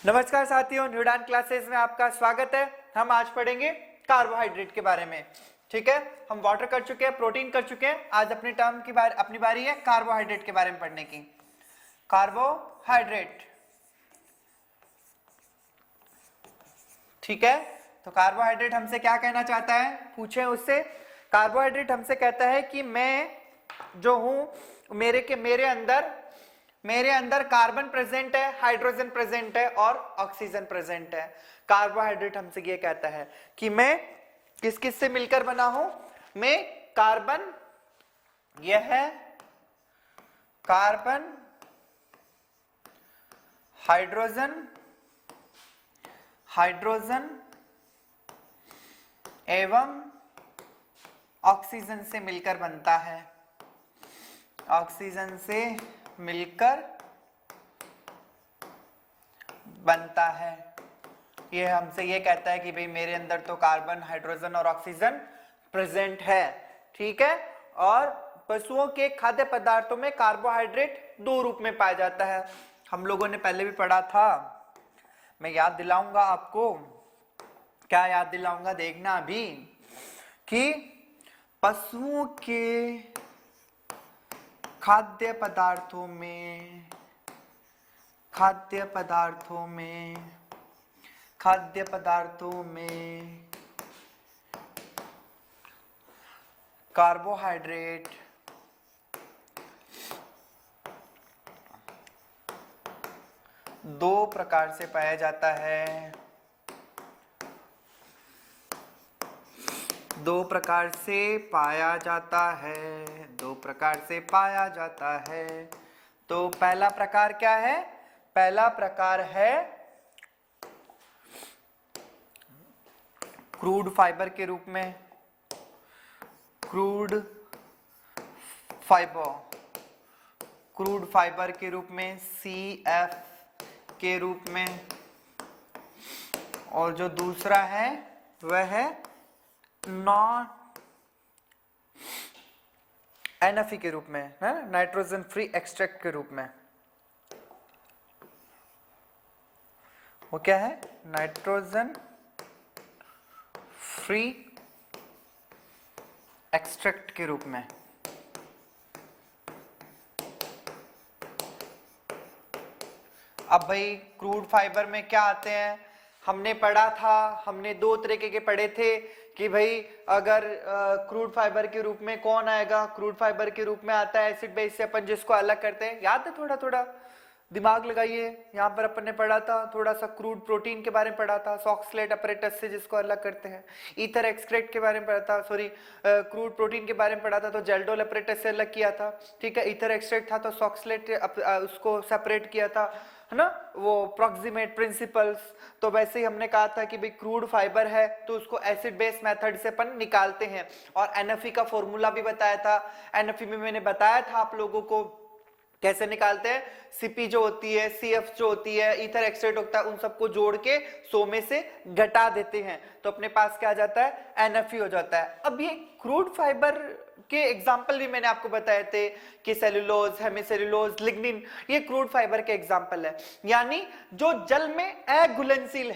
नमस्कार साथियों, न्यूडान क्लासेस में आपका स्वागत है। हम आज पढ़ेंगे कार्बोहाइड्रेट के बारे में। ठीक है, हम वाटर कर चुके हैं, प्रोटीन कर चुके हैं। आज अपनी बारी है कार्बोहाइड्रेट के बारे में पढ़ने की। कार्बोहाइड्रेट, ठीक है। तो कार्बोहाइड्रेट हमसे क्या कहना चाहता है, पूछे उससे। कार्बोहाइड्रेट हमसे कहता है कि मैं जो हूं, मेरे अंदर कार्बन प्रेजेंट है, हाइड्रोजन प्रेजेंट है और ऑक्सीजन प्रेजेंट है। कार्बोहाइड्रेट हमसे ये कहता है कि मैं किस किस से मिलकर बना हूं। मैं कार्बन, यह है कार्बन, हाइड्रोजन एवं ऑक्सीजन से मिलकर बनता है। ऑक्सीजन से मिलकर बनता है। ये हमसे ये कहता है कि भाई मेरे अंदर तो कार्बन, हाइड्रोजन और ऑक्सीजन प्रेजेंट है। ठीक है। और पशुओं के खाद्य पदार्थों में कार्बोहाइड्रेट दो रूप में पाया जाता है। हम लोगों ने पहले भी पढ़ा था, मैं याद दिलाऊंगा आपको। क्या याद दिलाऊंगा, देखना अभी, कि पशुओं के खाद्य पदार्थों में कार्बोहाइड्रेट दो प्रकार से पाया जाता है। दो प्रकार से पाया जाता है। तो पहला प्रकार क्या है? पहला प्रकार है क्रूड फाइबर के रूप में। क्रूड फाइबर के रूप में, CF के रूप में। और जो दूसरा है वह है नॉन NF के रूप में, है नाइट्रोजन फ्री एक्सट्रैक्ट के रूप में। वो क्या है? नाइट्रोजन फ्री एक्सट्रैक्ट के रूप में। अब भाई क्रूड फाइबर में क्या आते हैं, हमने पढ़ा था, हमने दो तरीके के पढ़े थे कि भाई अगर क्रूड फाइबर के रूप में कौन आएगा। क्रूड फाइबर के रूप में आता है एसिड बेस से अपन जिसको अलग करते हैं। याद है? थोड़ा थोड़ा दिमाग लगाइए। यहाँ पर अपन ने पढ़ा था थोड़ा सा क्रूड प्रोटीन के बारे में पढ़ा था, सॉक्सलेट अपरेटस से जिसको अलग करते हैं। ईथर एक्सट्रैक्ट के बारे में पढ़ा था, सॉरी क्रूड प्रोटीन के बारे में पढ़ा था तो जेल्डोल अपरेटस से अलग किया था। ठीक है, ईथर एक्सट्रैक्ट था तो सॉक्सलेट उसको सेपरेट किया था, है ना, वो प्रॉक्सिमेट प्रिंसिपल्स। तो वैसे ही हमने कहा था कि भाई क्रूड फाइबर है तो उसको एसिड बेस मेथड से अपन निकालते हैं। और NFE का फॉर्मूला भी बताया था। NFE में मैंने बताया था आप लोगों को कैसे निकालते हैं। CP जो होती है, CF जो होती है, ईथर एक्सट्रैक्ट होता है, उन सबको जोड़ के 100 में से घटा देते हैं तो अपने पास क्या आ जाता है? NFE हो जाता है। अब ये क्रूड फाइबर के एग्जाम्पल भी मैंने आपको बताए थे कि सेलुलोज, हेमिसेलुलोज, लिग्निन, ये क्रूड फाइबर के एग्जाम्पल है। यानी जो जल में अघुलनशील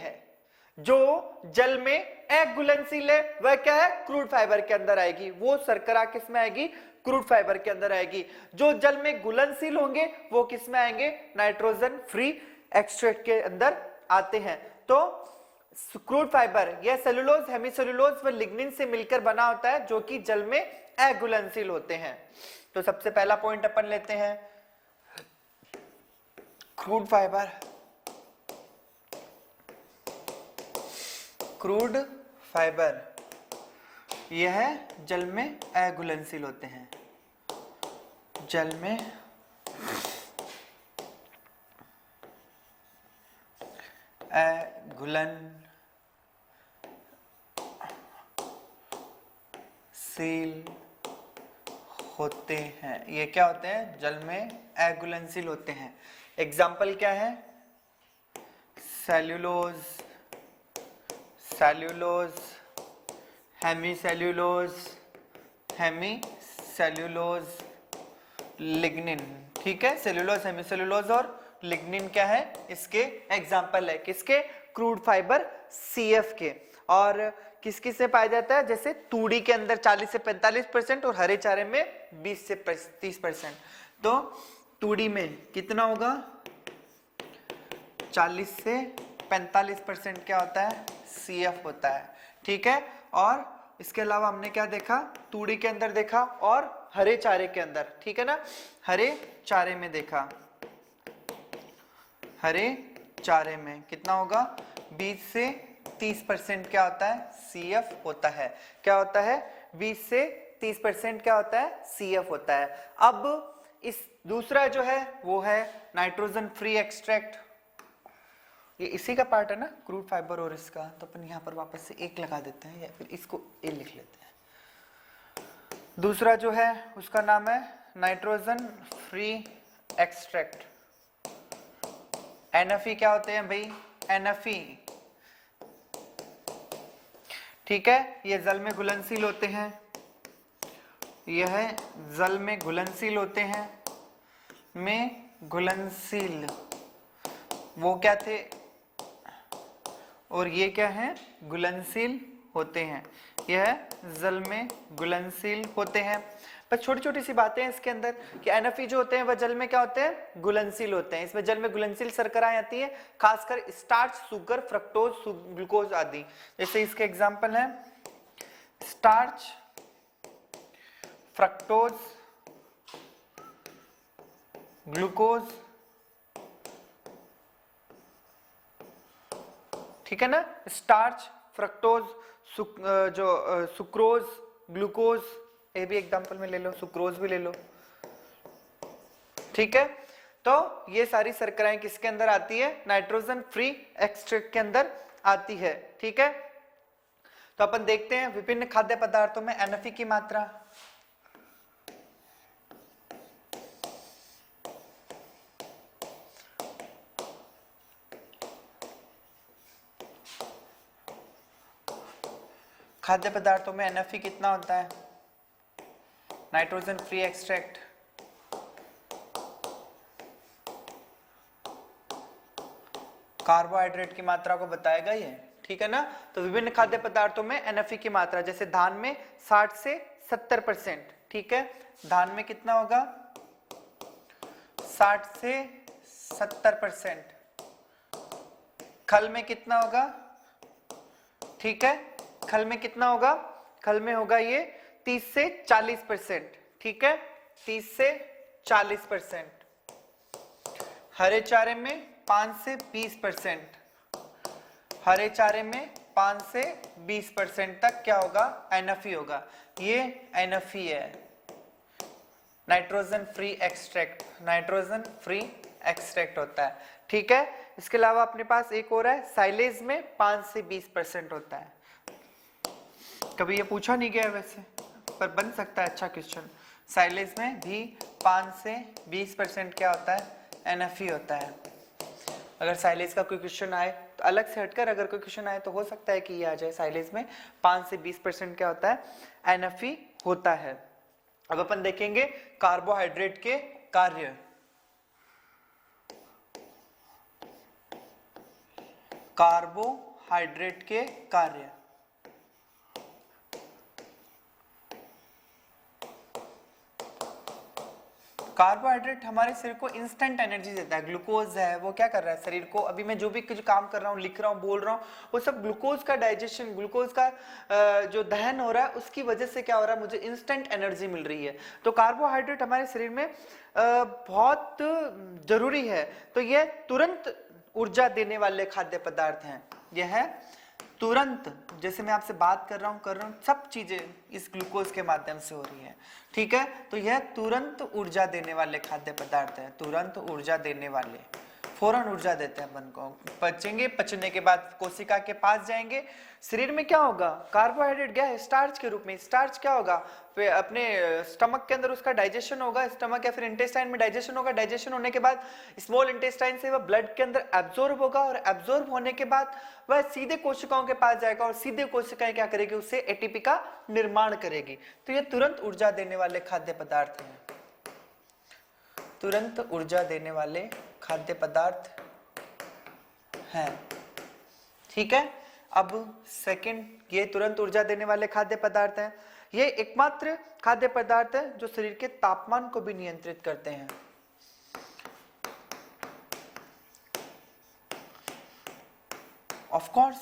है, वह क्या है? क्रूड फाइबर के अंदर आएगी। वो शर्करा किस में आएगी? क्रूड फाइबर के अंदर आएगी। जो जल में घुलनशील होंगे वो किस में आएंगे? नाइट्रोजन फ्री एक्सट्रैक्ट के अंदर आते हैं। तो क्रूड फाइबर यह सेलुलोज, हेमिसेलुलोज व लिग्निन से मिलकर बना होता है जो कि जल में अघुलनशील होते हैं। तो सबसे पहला पॉइंट अपन लेते हैं, क्रूड फाइबर यह जल में अघुलनशील होते हैं। जल में अघुलनशील होते हैं। ये क्या होते हैं? जल में अघुलनशील होते हैं। एग्जाम्पल क्या है? Cellulose, hemicellulose, lignin. ठीक है, सेल्यूलोज, हेमिसेलुलोज और लिग्निन क्या है, इसके एग्जाम्पल है, किसके, क्रूड फाइबर CF के। और किस किस से पाया जाता है, जैसे तूड़ी के अंदर 40 से 45% और हरे चारे में 20 से 30%। तो तूड़ी में कितना होगा, 40 से 45% क्या होता है, CF होता है, ठीक है। और इसके अलावा हमने क्या देखा, तूड़ी के अंदर देखा और हरे चारे के अंदर, ठीक है ना, हरे चारे में देखा, हरे चारे में कितना होगा, 20 से 30% क्या होता है, CF होता है। क्या होता है, 20 से 30% क्या होता है, CF होता है। अब इस दूसरा जो है वो है नाइट्रोजन फ्री एक्सट्रैक्ट, ये इसी का पार्ट है ना, क्रूड फाइबर और इसका। तो अपन यहाँ पर वापस से एक लगा देते हैं या फिर इसको ए लिख लेते हैं। दूसरा जो है उसका नाम है नाइट्रोजन फ्री एक्सट्रैक्ट। NFE क्या होते हैं भाई, NFE, ठीक है, ये जल में घुलनशील होते हैं, यह जल में घुलनशील होते हैं, में घुलनशील, वो क्या थे, और ये क्या है, घुलनशील होते हैं, यह जल में घुलनशील होते हैं। बस छोटी छोटी सी बातें हैं इसके अंदर कि NFE जो होते हैं वह जल में क्या होते हैं, घुलनशील होते हैं। इसमें जल में घुलनशील शर्कराएं आती है, खासकर स्टार्च, शुगर, फ्रक्टोज, ग्लूकोज आदि। जैसे इसके एग्जांपल है स्टार्च, फ्रक्टोज, ग्लूकोज, ठीक है ना, स्टार्च, फ्रक्टोज, सुक्रोज, ग्लूकोज, ये भी एग्जांपल में ले लो, सुक्रोज भी ले लो, ठीक है। तो ये सारी शर्कराएं किसके अंदर आती है, नाइट्रोजन फ्री एक्सट्रैक्ट के अंदर आती है, ठीक है। तो अपन देखते हैं विभिन्न खाद्य पदार्थों में NFE की मात्रा। खाद्य पदार्थों में NFE कितना होता है, नाइट्रोजन फ्री एक्सट्रैक्ट, कार्बोहाइड्रेट की मात्रा को बताएगा ये, ठीक है ना। तो विभिन्न खाद्य पदार्थों में NFE की मात्रा, जैसे धान में 60 से 70%, ठीक है, धान में कितना होगा, 60 से 70%, खल में कितना होगा, ठीक है, खल में कितना होगा, खल में होगा ये 30 से 40%, ठीक है, 30 से 40%, हरे चारे में 5 से 20%, हरे चारे में 5 से 20% तक क्या होगा, NFE होगा। ये NFE है, nitrogen free extract, nitrogen free extract होता है, ठीक है। इसके अलावा अपने पास एक और है, साइलेज में 5 से 20% होता है। कभी ये पूछा नहीं गया वैसे, पर बन सकता है अच्छा क्वेश्चन। साइलेज में भी 5 से 20% क्या होता है, NFE होता है। अगर साइलेज का कोई क्वेश्चन आए तो अलग से हटकर अगर कोई क्वेश्चन आए तो हो सकता है कि ये आ जाए, साइलेज में 5 से 20% क्या होता है, NFE होता है। अब अपन देखेंगे कार्बोहाइड्रेट के कार्य। कार्बोहाइड्रेट के कार्य, कार्बोहाइड्रेट हमारे शरीर को इंस्टेंट एनर्जी देता है। ग्लूकोज है वो क्या कर रहा है शरीर को, अभी मैं जो भी कुछ काम कर रहा हूँ, लिख रहा हूँ, बोल रहा हूँ, वो सब ग्लूकोज का डाइजेशन, ग्लूकोज का जो दहन हो रहा है उसकी वजह से क्या हो रहा है, मुझे इंस्टेंट एनर्जी मिल रही है। तो कार्बोहाइड्रेट हमारे शरीर में बहुत जरूरी है। तो ये तुरंत ऊर्जा देने वाले खाद्य पदार्थ हैं। यह है तुरंत, जैसे मैं आपसे बात कर रहा हूँ, सब चीजें इस ग्लूकोज के माध्यम से हो रही है, ठीक है। तो यह तुरंत ऊर्जा देने वाले खाद्य पदार्थ है, तुरंत ऊर्जा देने वाले, फौरन ऊर्जा देते हैं अपन को। पचेंगे, पचने के बाद कोशिका के पास जाएंगे, शरीर में क्या होगा, कार्बोहाइड्रेट गया है स्टार्च के रूप में, स्टार्च क्या होगा, फिर अपने स्टमक के अंदर उसका डाइजेशन होगा, स्टमक या फिर इंटेस्टाइन में डाइजेशन होगा, डाइजेशन होने के बाद स्मॉल इंटेस्टाइन से वह ब्लड के अंदर एब्जॉर्ब होगा, और एब्जॉर्ब होने के बाद वह सीधे कोशिकाओं के पास जाएगा, और सीधे कोशिकाएं क्या करेगी, उससे एटीपी का निर्माण करेगी। तो यह तुरंत ऊर्जा देने वाले खाद्य पदार्थ हैं। तुरंत ऊर्जा देने वाले खाद्य पदार्थ हैं। ठीक है, अब सेकंड, ये तुरंत ऊर्जा देने वाले खाद्य पदार्थ हैं। ये एकमात्र खाद्य पदार्थ है जो शरीर के तापमान को भी नियंत्रित करते हैं। ऑफ कोर्स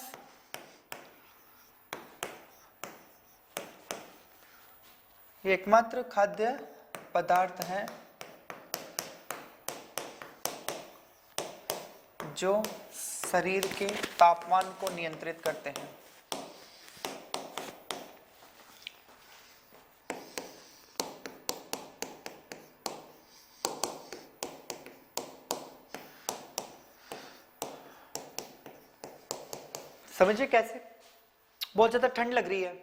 ये एकमात्र खाद्य पदार्थ हैं जो शरीर के तापमान को नियंत्रित करते हैं। समझिए कैसे? बहुत ज्यादा ठंड लग रही है,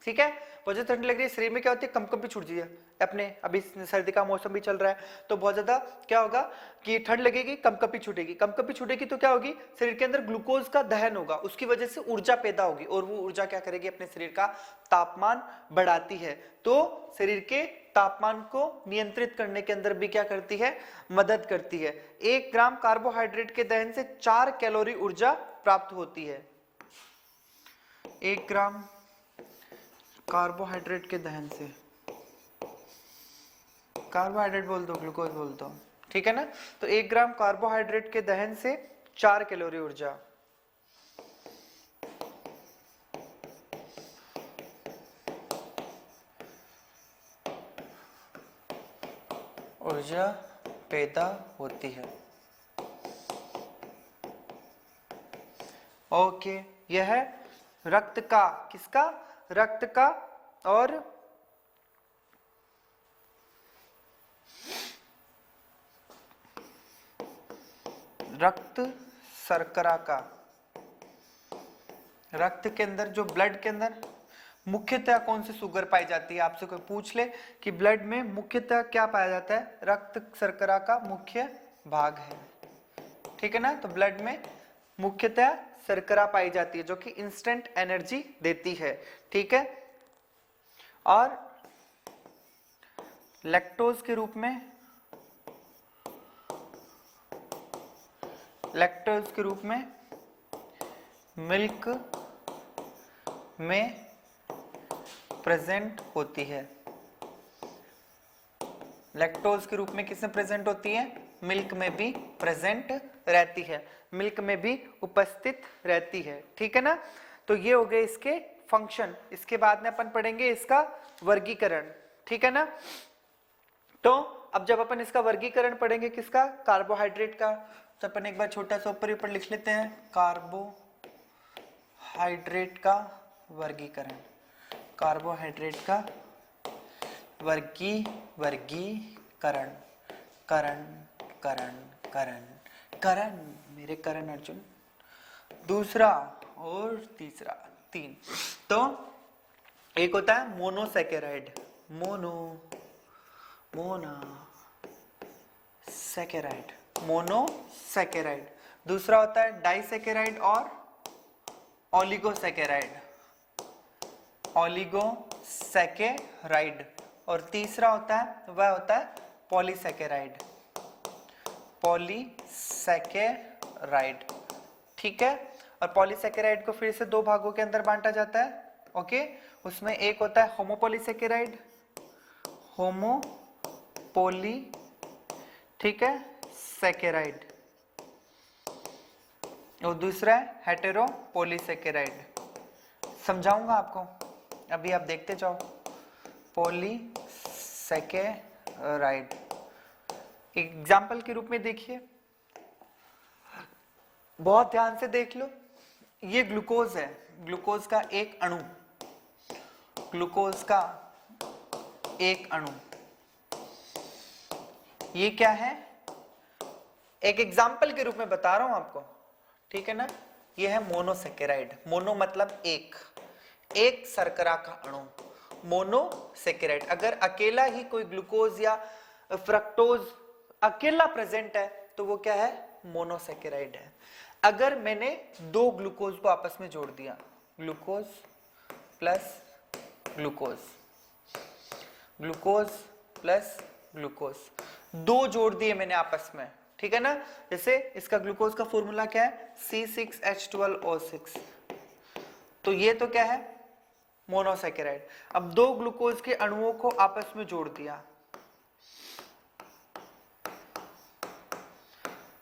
ठीक है, बहुत ज्यादा ठंड लग रही है, शरीर में क्या होती है, कंपकंपी छूट जाती है अपने, अभी सर्दी का मौसम भी चल रहा है, तो बहुत ज्यादा क्या होगा कि ठंड लगेगी, कंपकंपी छूटेगी, कंपकंपी छूटेगी तो क्या होगी, शरीर के अंदर ग्लूकोज का दहन होगा, उसकी वजह से ऊर्जा पैदा होगी, और वो ऊर्जा क्या करेगी, अपने शरीर का तापमान बढ़ाती है। तो शरीर के तापमान को नियंत्रित करने के अंदर भी क्या करती है, मदद करती है। 1 ग्राम कार्बोहाइड्रेट के दहन से 4 कैलोरी ऊर्जा प्राप्त होती है। 1 ग्राम कार्बोहाइड्रेट के दहन से, कार्बोहाइड्रेट बोल दो, ग्लूकोज बोल दो, ठीक है ना, तो 1 ग्राम कार्बोहाइड्रेट के दहन से 4 कैलोरी ऊर्जा। ऊर्जा पैदा होती है। ओके, यह है रक्त का, किसका, रक्त का, और रक्त शर्करा का। रक्त के अंदर, जो ब्लड के अंदर मुख्यतः कौन सी शुगर पाई जाती है, आपसे कोई पूछ ले कि ब्लड में मुख्यतः क्या पाया जाता है, रक्त शर्करा का मुख्य भाग है, ठीक है ना, तो ब्लड में मुख्यतः शर्करा पाई जाती है जो कि इंस्टेंट एनर्जी देती है, ठीक है, और लैक्टोज के रूप में, लैक्टोज के रूप में मिल्क में प्रेजेंट होती है। लैक्टोज के रूप में किसमें प्रेजेंट होती है, मिल्क में भी प्रेजेंट रहती है, मिल्क में भी उपस्थित रहती है, ठीक है ना। तो ये हो गए इसके फंक्शन। इसके बाद में अपन पढ़ेंगे इसका वर्गीकरण, ठीक है ना। तो अब जब अपन इसका वर्गीकरण पढ़ेंगे किसका, कार्बोहाइड्रेट का, तो अपन एक बार छोटा सा ऊपर लिख लेते हैं, कार्बोहाइड्रेट का वर्गीकरण, कार्बोहाइड्रेट का वर्गीकरण, करण करण करण करण, मेरे करण अर्जुन, दूसरा और तीसरा, 3। तो एक होता है मोनोसैकेराइड, मोनोसैकेराइड, मोनोसैकेराइड। दूसरा होता है डाइसैकेराइड और ओलिगोसैकेराइड, ओलिगोसैकेराइड। और तीसरा होता है, वह होता है पॉलीसैकेराइड, पॉलीसैकेराइड, ठीक है। और पॉलीसैकेराइड को फिर से 2 भागों के अंदर बांटा जाता है, ओके। उसमें एक होता है होमोपॉलीसैकेराइड, होमोपोली, ठीक है, सैकेराइड, और दूसरा है हेटेरोपॉलीसैकेराइड। समझाऊंगा आपको, अभी आप देखते जाओ। पॉलीसैकेराइड एग्जाम्पल के रूप में देखिए, बहुत ध्यान से देख लो, ये ग्लूकोज है, ग्लूकोज का एक अणु, ग्लूकोज का एक अणु, ये क्या है, एक एग्जाम्पल के रूप में बता रहा हूं आपको, ठीक है ना। ये है मोनोसैकेराइड, मोनो मतलब एक, एक शर्करा का अणु, मोनोसैकेराइड। अगर अकेला ही कोई ग्लूकोज या फ्रक्टोज अकेला प्रेजेंट है तो वो क्या है, मोनोसैकेराइड है। अगर मैंने 2 ग्लूकोज को आपस में जोड़ दिया, glucose plus glucose, glucose plus glucose, दो जोड़ दिए मैंने आपस में, ठीक है ना। जैसे इसका ग्लूकोज का फॉर्मूला क्या है, C6H12O6, तो ये तो क्या है, मोनोसैकेराइड। अब दो ग्लूकोज के अणुओं को आपस में जोड़ दिया,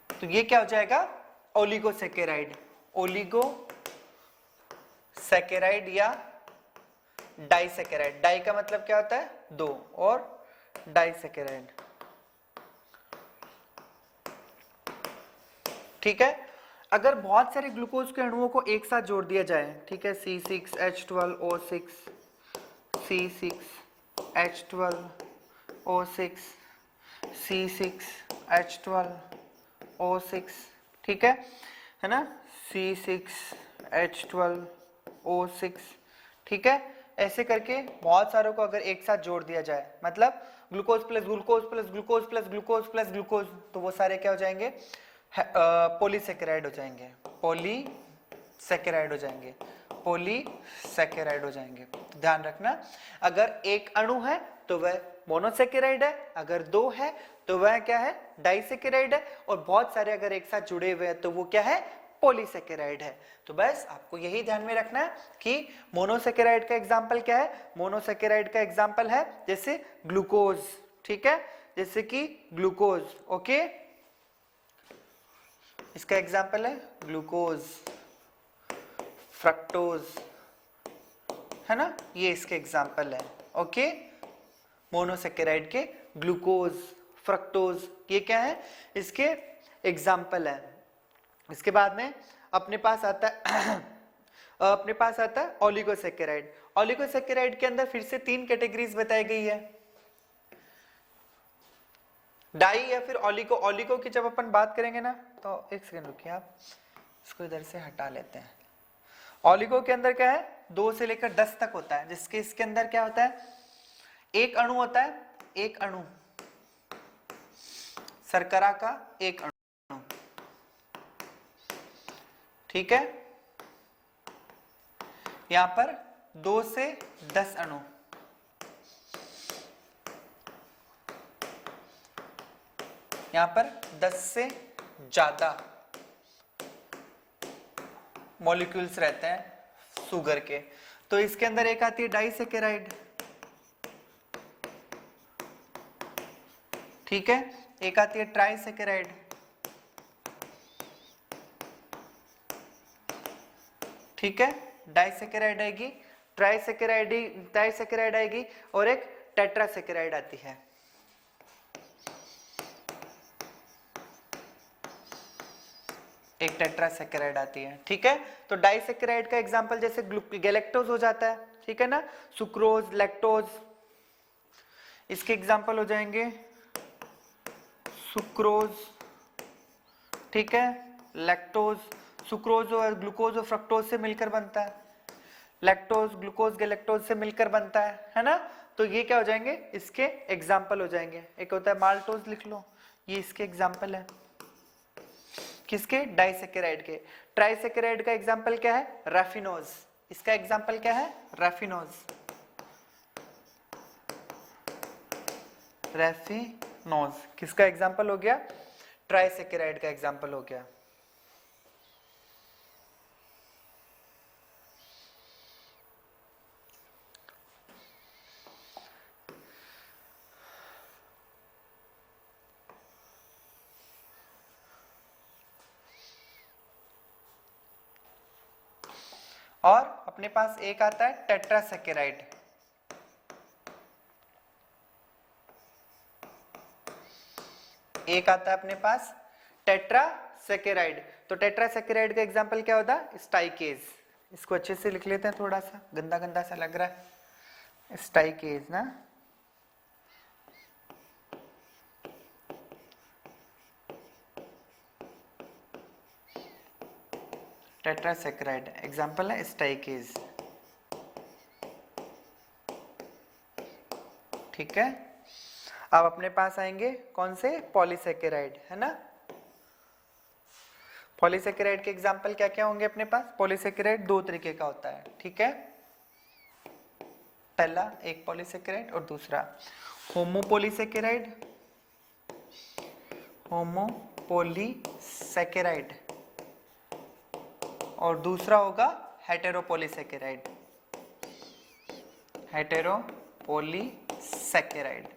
तो ये क्या हो जाएगा, ओलिगोसैकेराइड। ओलिगोसैकेराइड या डाइसैकेराइड। डाई का मतलब क्या होता है, दो, और डाइसैकेराइड, ठीक है। अगर बहुत सारे ग्लूकोज के अणुओं को एक साथ जोड़ दिया जाए, ठीक है, C6H12O6, C6H12O6, C6H12O6, ठीक है ना, C6H12O6, ठीक है। ऐसे करके बहुत सारों को अगर एक साथ जोड़ दिया जाए, मतलब glucose plus glucose plus glucose plus glucose plus glucose, तो वो सारे क्या हो जाएंगे, पॉलीसैकेराइड हो जाएंगे, पॉलीसैकेराइड हो जाएंगे, पॉलीसैकेराइड हो जाएंगे। ध्यान रखना, अगर एक अणु है तो वह मोनोसैकेराइड है, अगर दो है तो वह क्या है, डाइसैकेराइड है, और बहुत सारे अगर एक साथ जुड़े हुए हैं तो वो क्या है, पॉलीसैकेराइड है। तो बस आपको यही ध्यान में रखना है कि मोनोसैकेराइड का एग्जांपल क्या है, मोनोसैकेराइड का एग्जांपल है जैसे ग्लूकोज, ठीक है, जैसे कि ग्लूकोज, ओके, इसका एग्जांपल है ग्लूकोज, फ्रक्टोज, है ना, ये इसके एग्जांपल है, ओके। मोनोसैकेराइड के ग्लूकोज, फ्रक्टोज, ये क्या है, इसके एग्जांपल है। इसके बाद में अपने पास आता है अपने पास आता है ओलिगोसैकेराइड। ओलिगोसैकेराइड के अंदर फिर से तीन कैटेगरीज बताई गई है, डाई या फिर ओलिगो। ओलिगो की जब अपन बात करेंगे ना, तो एक सेकंड रुकिए, आप इसको इधर से हटा लेते हैं। ओलिगो के अंदर क्या है, 2 से लेकर 10 तक होता है, जिसके इसके अंदर क्या होता है, एक अणु होता है, एक अणु, शर्करा का एक अणु, ठीक है। यहां पर 2 से 10 अणु, यहां पर 10 से ज्यादा मॉलिक्यूल्स रहते हैं शुगर के। तो इसके अंदर एक आती है डाइसैकेराइड, ठीक है, एक आती है ट्राइसैकेराइड, ठीक है, डाइसैकेराइड आएगी, ट्राइसैकेराइड आएगी, और एक टेट्रासैकेराइड आती है। एक टेट्रासैकेराइड आती है, ठीक है। तो डाइसैकेराइड का एग्जांपल जैसे गैलेक्टोज हो जाता है, ठीक है ना, सुक्रोज, लैक्टोज, इसके एग्जांपल हो जाएंगे सुक्रोज, ठीक है, लैक्टोज। सुक्रोज और ग्लूकोज और फ्रक्टोज से मिलकर बनता है, लैक्टोज ग्लूकोज गैलेक्टोज से मिलकर बनता है ना। तो ये क्या हो जाएंगे, इसके एग्जांपल हो जाएंगे। एक होता है माल्टोज, लिख लो, ये इसके एग्जांपल है, किसके, डाइसैकेराइड के। ट्राइसैकेराइड का एग्जांपल क्या है, रैफिनोज, इसका एग्जांपल क्या है, रैफिनोज, रैफिनोज, किसका एग्जांपल हो गया, ट्राइसैकेराइड का एग्जांपल हो गया। और अपने पास एक आता है टेट्रासैकेराइड, एक आता है अपने पास टेट्रासैकेराइड। तो टेट्रासैकेराइड का एग्जांपल क्या होता है, स्टाइकेज। इसको अच्छे से लिख लेते हैं, थोड़ा सा गंदा गंदा सा लग रहा है, स्टाइकेज ना, टेट्रासैकेराइड एग्जांपल है स्टाइकेज, ठीक है। अब अपने पास आएंगे कौन से, पॉलीसैकेराइड, है ना। पॉलीसैकेराइड के एग्जांपल क्या क्या होंगे अपने पास। पॉलीसैकेराइड दो तरीके का होता है, ठीक है, पहला एक पॉलीसैकेराइड और दूसरा होमोपॉलीसैकेराइड, होमोपोलीसैकेराइड और दूसरा होगा हेटेरोपोलीसैकेराइड, हेटेरोपोलीसैकेराइड।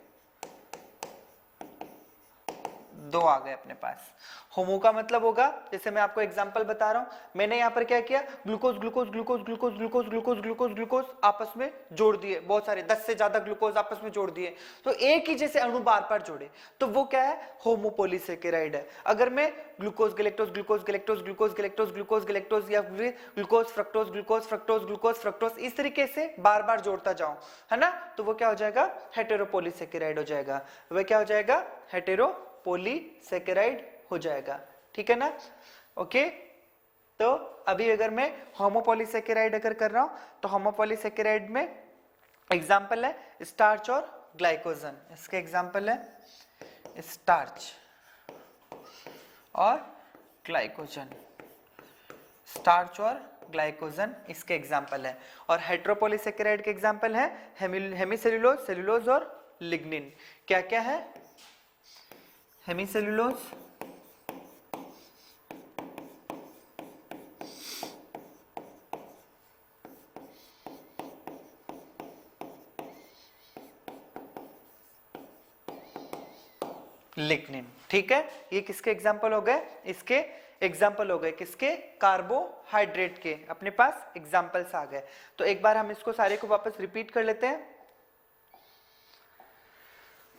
दो आ गए अपने पास। होमो का मतलब होगा, जैसे मैं आपको एग्जांपल बता रहा हूं, मैंने यहां पर क्या किया, glucose glucose glucose glucose glucose glucose glucose glucose आपस में जोड़ दिए, बहुत सारे 10 से ज्यादा ग्लूकोज आपस में जोड़ दिए, तो एक ही जैसे अणु बार बार जोड़े, तो वो क्या है, होमोपोलीसैकेराइड है। अगर मैं glucose galactose glucose galactose glucose galactose glucose galactose या फिर glucose fructose glucose fructose glucose fructose इस तरीके से बार बार जोड़ता जाऊं, है ना, तो वो क्या हो जाएगा, हेटेरोपोलीसैकेराइड हो जाएगा। वह क्या हो जाएगा, हेटेरोपोलीसैकेराइड हो जाएगा। ठीक है ना, ओके। तो अभी अगर मैं होमोपोलीसैकेराइड अगर कर रहा हूं, तो होमोपोलीसैकेराइड में एग्जांपल है स्टार्च और ग्लाइकोजन। इसके एग्जांपल है स्टार्च और ग्लाइकोजन, स्टार्च और ग्लाइकोजन इसके एग्जांपल है। और हेटेरोपोलीसैकेराइड के एग्जांपल है हेमीसेल्यूलोज, सेल्यूलोज और लिग्निन। क्या क्या है, हेमीसेल्यूलोज, लिग्निन। ठीक है, ये किसके एग्जाम्पल हो गए, इसके एग्जाम्पल हो गए किसके, कार्बोहाइड्रेट के अपने पास एग्जाम्पल्स आ गए। तो एक बार हम इसको सारे को वापस रिपीट कर लेते हैं।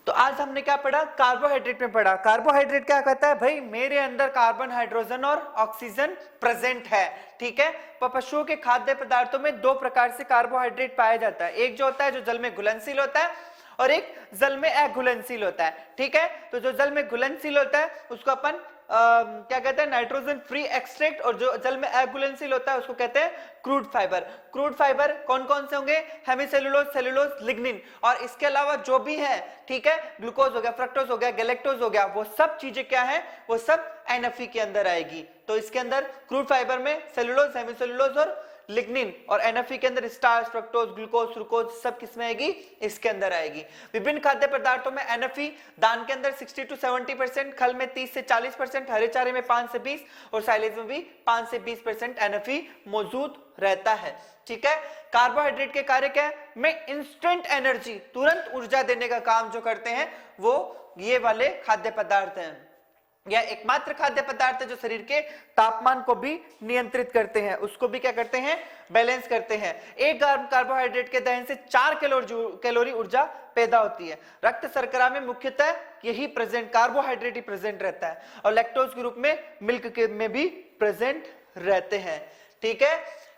तो आज हमने क्या पढ़ा, कार्बोहाइड्रेट में पढ़ा। कार्बोहाइड्रेट क्या कहता है, भाई मेरे अंदर कार्बन, हाइड्रोजन और ऑक्सीजन प्रेजेंट है। ठीक है, पशुओं के खाद्य पदार्थों में दो प्रकार से कार्बोहाइड्रेट पाया जाता है, एक जो होता है जो जल में घुलनशील होता है और एक जल में अघुलनशील होता है। ठीक है, तो जो जल में घुलनशील होता है उसको अपन क्या कहते हैं, नाइट्रोजन फ्री एक्सट्रैक्ट, और जो जल में अघुलनशील होता है उसको कहते हैं क्रूड फाइबर। क्रूड फाइबर कौन कौन से होंगे, हेमीसेल्यूलोज, सेल्यूलोज, लिग्निन, और इसके अलावा जो भी है, ठीक है, ग्लूकोज हो गया, फ्रक्टोज हो गया, गैलेक्टोज हो गया, वो सब चीजें क्या है, वो सब NFE के अंदर आएगी। तो इसके अंदर क्रूड फाइबर में सेल्यूलोज, हेमीसेल्यूलोज और लिग्निन, और NFE के अंदर स्टार्च, फ्रक्टोज, ग्लूकोज, फ्रुकोज सब किसमें आएगी, इसके अंदर आएगी। विभिन्न खाद्य पदार्थों में NFE दान के अंदर 60 to 70%, खल में 30 से 40%, हरे चारे में 5 से 20 और साइलेज में भी 5 से 20% NFE मौजूद रहता है। ठीक है, कार्बोहाइड्रेट के कार्य क्या है, में इंस्टेंट एनर्जी, तुरंत ऊर्जा देने का काम जो करते हैं वो ये वाले खाद्य पदार्थ हैं। यह एकमात्र खाद्य पदार्थ है जो शरीर के तापमान को भी नियंत्रित करते हैं, उसको भी क्या करते हैं, बैलेंस करते हैं। एक ग्राम कार्बोहाइड्रेट के दहन से 4 कैलोरी ऊर्जा पैदा होती है। रक्त शर्करा में मुख्यतः यही प्रेजेंट, कार्बोहाइड्रेट ही प्रेजेंट रहता है, और लैक्टोज के रूप में मिल्क के में भी प्रेजेंट रहते हैं। ठीक है,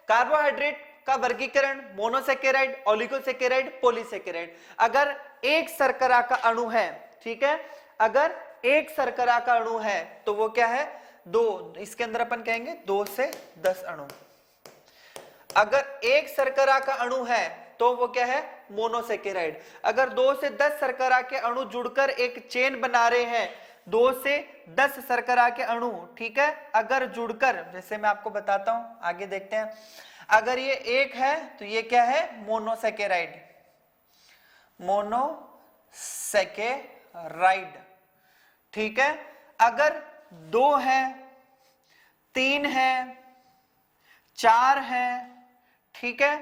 कार्बोहाइड्रेट का वर्गीकरण मोनोसैकेराइड, ओलिगोसैकेराइड, पॉलीसैकेराइड। अगर एक शर्करा का अणु है, ठीक है, अगर एक शर्करा का अणु है तो वो क्या है, दो, इसके अंदर अपन कहेंगे 2 से 10 अणु। अगर एक शर्करा का अणु है तो वो क्या है, मोनोसैकेराइड। अगर 2 से 10 शर्करा के अणु जुड़कर एक चेन बना रहे हैं, 2 से 10 शर्करा के अणु, ठीक है, अगर जुड़कर, जैसे मैं आपको बताता हूं, आगे देखते हैं, अगर ये एक है तो ये क्या है, मोनोसैकेराइड, मोनोसैकेराइड। ठीक है, अगर 2 है, 3 है, 4 है, ठीक है,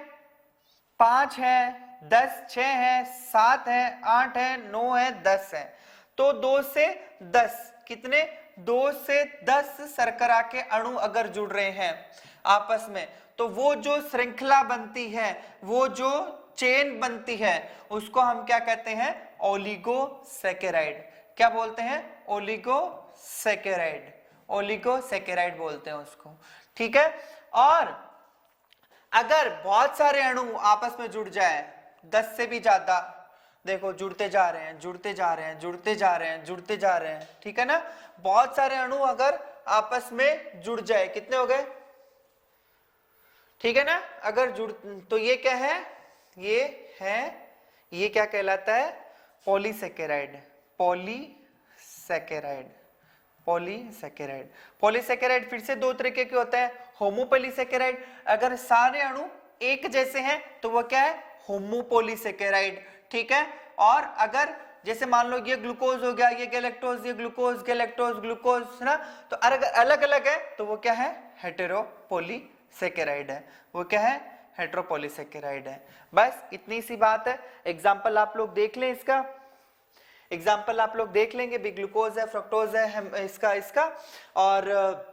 5 है, 10, 6 है, 7 है, 8 है, 9 है, 10 है, तो 2 से 10 कितने, 2 से 10 शर्करा के अणु अगर जुड़ रहे हैं आपस में, तो वो जो श्रृंखला बनती है, वो जो चेन बनती है, उसको हम क्या कहते हैं, ओलिगोसैकेराइड। क्या बोलते हैं, ओलिगोसैकेराइड, ओलिगोसैकेराइड बोलते हैं उसको। ठीक है, और अगर बहुत सारे अणु आपस में जुड़ जाए, 10 से भी ज्यादा, देखो जुड़ते जा रहे हैं, जुड़ते जा रहे हैं, जुड़ते जा रहे हैं, जुड़ते जा रहे हैं, ठीक है ना, बहुत सारे अणु अगर आपस में जुड़ जाए, कितने हो गए, ठीक है ना, अगर जुड़, तो ये क्या है, ये है, ये क्या कहलाता है, पॉलीसैकेराइड, पॉलीसैकेराइड, पॉलीसैकेराइड। पॉलीसैकेराइड फिर से दो तरीके के होते हैं, होमोपॉलीसैकेराइड, अगर सारे अणु एक जैसे हैं तो वो क्या है, होमोपॉलीसैकेराइड। ठीक है, और अगर जैसे मान लो ये ग्लूकोज हो गया, ये गैलेक्टोज, ये ग्लूकोज गैलेक्टोज ग्लूकोज है ना, तो अलग अलग है तो वो क्या है, हेटेरोपॉलीसेकेराइड है। वो क्या है, हेटेरोपॉलीसेकेराइड है। बस इतनी सी बात है। एग्जाम्पल आप लोग देख लें, इसका एग्जाम्पल आप लोग देख लेंगे, भी ग्लूकोज है, फ्रक्टोज है, इसका और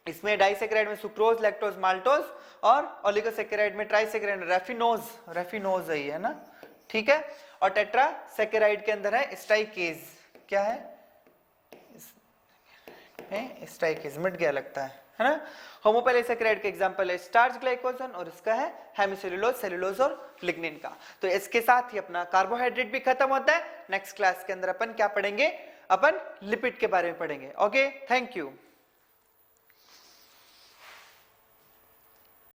इसमें डाइसेकेराइड में सुक्रोज, लैक्टोज, माल्टोज और ओलिगोसेकेराइड में ट्राइसेकेराइड रेफिनोज है ना, ठीक है। और टेट्रासेकेराइड के अंदर है स्टाइकेज, क्या है, स्टाइकेज, मिट गया लगता है ना। होमोपॉलीसेकेराइड का एग्जांपल है स्टार्च ग्लाइकोजन और इसका है हेमिसेलुलोज, सेलुलोज और लिग्निन का। तो इसके साथ ही अपना कार्बोहाइड्रेट भी खत्म होता है। नेक्स्ट क्लास के अंदर अपन क्या पढ़ेंगे, अपन लिपिड के बारे में पढ़ेंगे। Okay, thank you.